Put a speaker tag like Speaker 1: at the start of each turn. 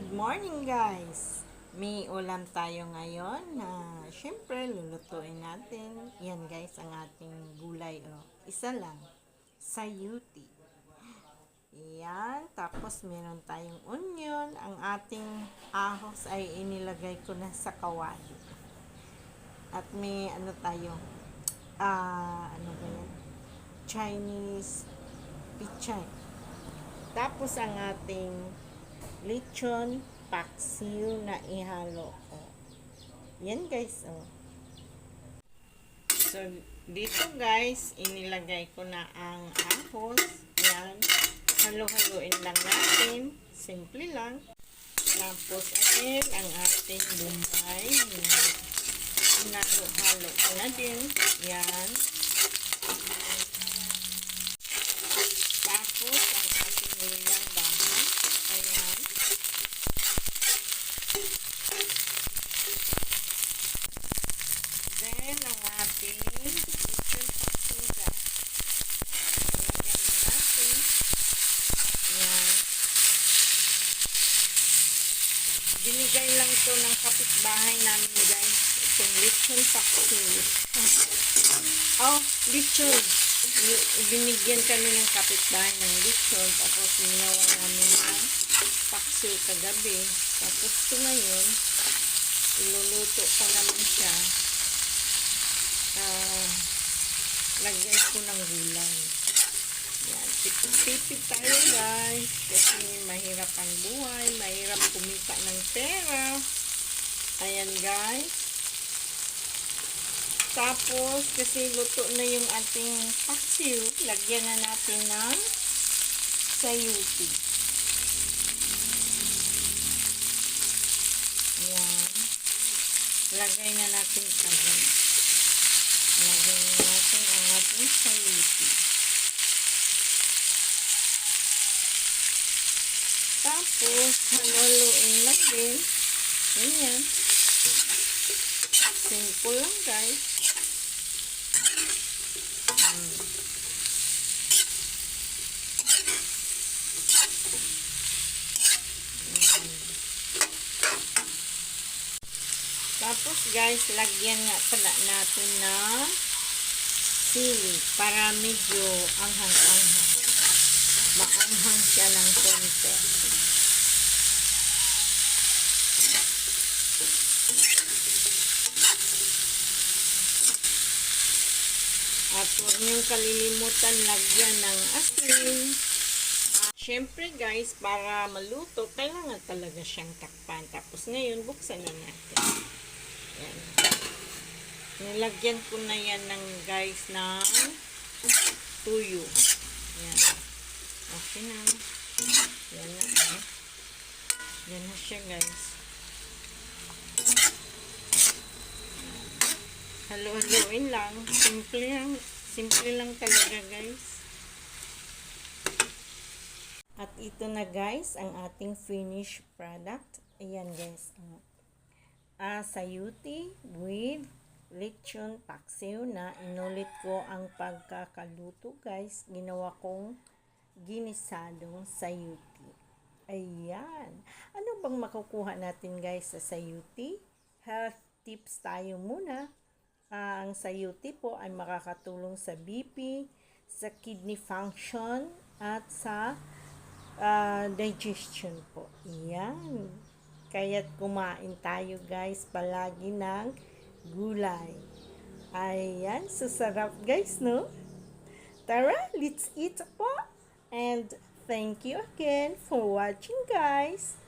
Speaker 1: Good morning guys! May ulam tayo ngayon na syempre lulutuin natin. Yan guys ang ating gulay. Isa lang. Sayuti. Yan. Tapos meron tayong onion. Ang ating ahos ay inilagay ko na sa kawali. At may ano tayo. Ano ba yan? Chinese pichay. Tapos ang ating lechon paksiw na ihalo ko. Yan guys, So, dito guys, inilagay ko na ang ahos. Yan. Halo-haloin lang natin. Simple lang. Tapos, again, ang ating bombay. Hinalo-halo ko na din. Yan. Tapos, ang ating nilang bahan. Ayan. Then, ang ating lechon paksuga. Lagyan na natin. Ayan. Binigay lang ito ng kapitbahay namin guys. Itong lechon paksuga. Lechon. Binigyan kami ng kapitbahay ng lechon. Tapos, ginawa namin ng paksiw kagabi. Tapos, ito ngayon, iluluto pa naman siya. Lagyan ko ng gulay. Yan. Tipid tayo guys. Kasi mahirap ang buhay. Mahirap kumita ng pera. Ayan guys. Tapos, kasi luto na yung ating paksiw, lagyan na natin ng sayuti. Ayan. Lagay na natin agad. Lagay na natin ang ating sayuti. Tapos, haluin lang din. Ganyan. Simple lang guys. Tapos guys, lagyan nga pala natin ng sili para medyo anghang-anghang. Maanghang siya ng konti. At huwag niyong kalilimutan lagyan ng asin. Siyempre guys, para maluto, kailangan talaga siyang takpan. Tapos ngayon, buksan na natin. Yan. Nilagyan ko na yan ng guys ng tuyo. Yan. Okay na. Yan na. Yan na siya guys. Halo-haloin lang. Simple lang talaga guys. At ito na guys, ang ating finished product. Ayan guys. Sayuti with lechon paksiw na inulit ko ang pagkakaluto guys. Ginawa kong ginisadong sayuti. Ayan. Ano bang makukuha natin guys sa sayuti? Health tips tayo muna. Ang sayuti po ay makakatulong sa BP, sa kidney function, at sa digestion po. Ayan. Kaya't kumain tayo guys palagi ng gulay. Ayan. Sarap guys, no? Tara, let's eat po. And thank you again for watching guys.